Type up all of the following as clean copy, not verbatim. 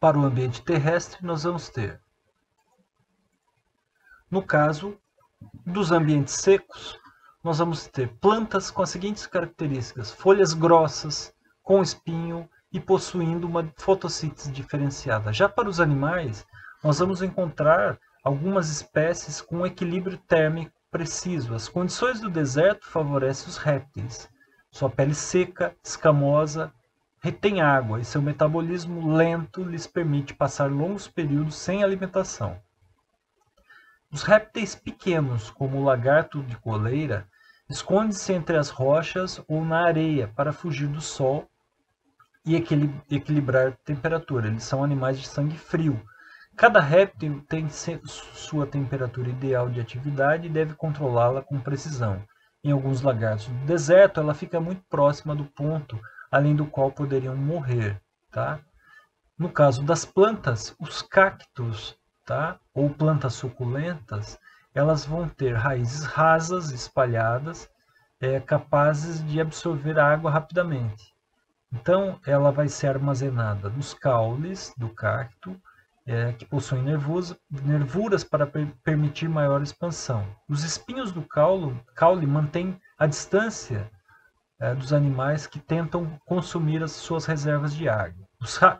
para o ambiente terrestre, nós vamos ter, no caso dos ambientes secos, nós vamos ter plantas com as seguintes características: folhas grossas, com espinho e possuindo uma fotossíntese diferenciada. Já para os animais, nós vamos encontrar algumas espécies com um equilíbrio térmico preciso. As condições do deserto favorecem os répteis. Sua pele seca, escamosa, retém água e seu metabolismo lento lhes permite passar longos períodos sem alimentação. Os répteis pequenos, como o lagarto de coleira, escondem-se entre as rochas ou na areia para fugir do sol e equilibrar a temperatura. Eles são animais de sangue frio. Cada réptil tem sua temperatura ideal de atividade e deve controlá-la com precisão. Em alguns lagartos do deserto, ela fica muito próxima do ponto além do qual poderiam morrer. Tá? No caso das plantas, os cactos, tá? Ou plantas suculentas, elas vão ter raízes rasas, espalhadas, capazes de absorver a água rapidamente. Então, ela vai ser armazenada nos caules do cacto, que possuem nervuras para permitir maior expansão. Os espinhos do caule mantêm a distância dos animais que tentam consumir as suas reservas de água.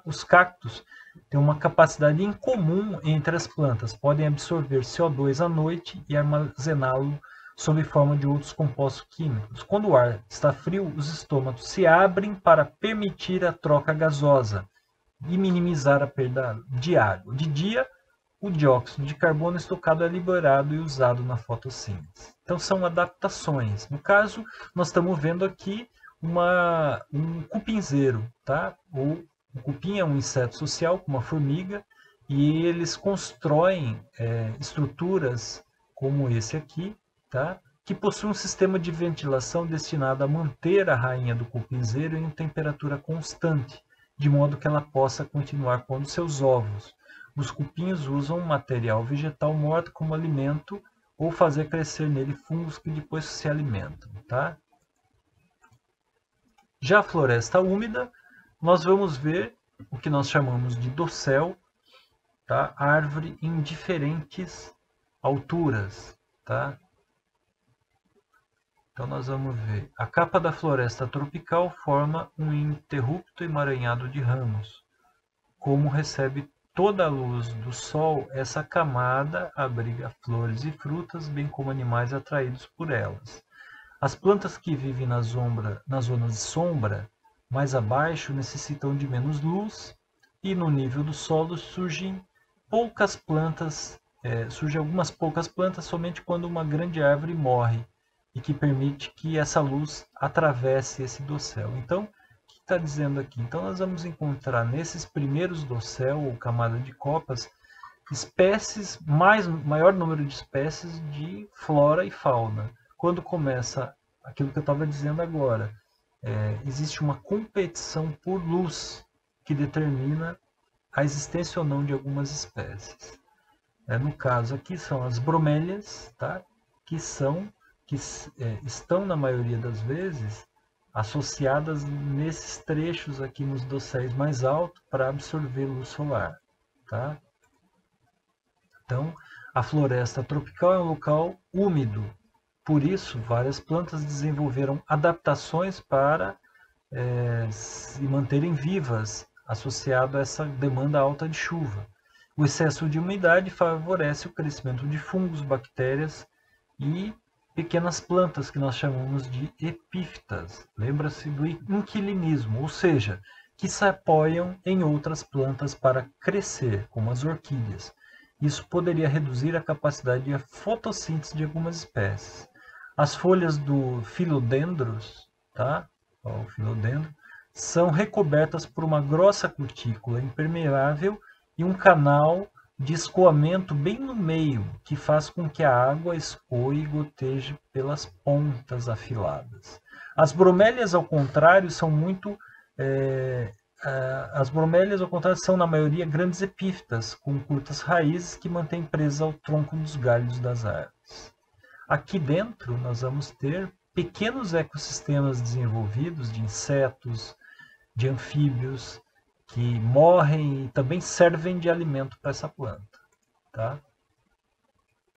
Os cactos têm uma capacidade incomum entre as plantas, podem absorver CO2 à noite e armazená-lo sob forma de outros compostos químicos. Quando o ar está frio, os estômatos se abrem para permitir a troca gasosa e minimizar a perda de água. De dia, o dióxido de carbono estocado é liberado e usado na fotossíntese. Então são adaptações. No caso, nós estamos vendo aqui um cupinzeiro, tá? O cupim é um inseto social, como a formiga, e eles constroem estruturas como esse aqui, tá? Que possui um sistema de ventilação destinado a manter a rainha do cupinzeiro em temperatura constante, de modo que ela possa continuar pondo seus ovos. Os cupins usam material vegetal morto como alimento ou fazer crescer nele fungos que depois se alimentam. Tá? Já a floresta úmida, nós vamos ver o que nós chamamos de dossel, tá? Árvore em diferentes alturas. Tá? Então nós vamos ver. A capa da floresta tropical forma um ininterrupto emaranhado de ramos. Como recebe toda a luz do sol, essa camada abriga flores e frutas, bem como animais atraídos por elas. As plantas que vivem nas zonas de sombra, mais abaixo, necessitam de menos luz, e no nível do solo surgem algumas poucas plantas somente quando uma grande árvore morre, e que permite que essa luz atravesse esse dossel. Então, o que está dizendo aqui? Então, nós vamos encontrar nesses primeiros dossel, ou camada de copas, maior número de espécies de flora e fauna. Quando começa aquilo que eu estava dizendo agora, existe uma competição por luz que determina a existência ou não de algumas espécies. No caso aqui são as bromélias, tá? que estão na maioria das vezes associadas nesses trechos aqui nos dosséis mais altos para absorver luz solar. Tá? Então, a floresta tropical é um local úmido. Por isso, várias plantas desenvolveram adaptações para se manterem vivas, associado a essa demanda alta de chuva. O excesso de umidade favorece o crescimento de fungos, bactérias e pequenas plantas que nós chamamos de epífitas. Lembra-se do inquilismo, ou seja, que se apoiam em outras plantas para crescer, como as orquídeas. Isso poderia reduzir a capacidade de fotossíntese de algumas espécies. As folhas do filodendros, tá? O filodendro, são recobertas por uma grossa cutícula impermeável e um canal de escoamento bem no meio, que faz com que a água escoe e goteje pelas pontas afiladas. As bromélias, ao contrário, são na maioria grandes epífitas, com curtas raízes que mantêm presas ao tronco dos galhos das árvores. Aqui dentro nós vamos ter pequenos ecossistemas desenvolvidos de insetos, de anfíbios, que morrem e também servem de alimento para essa planta. Tá?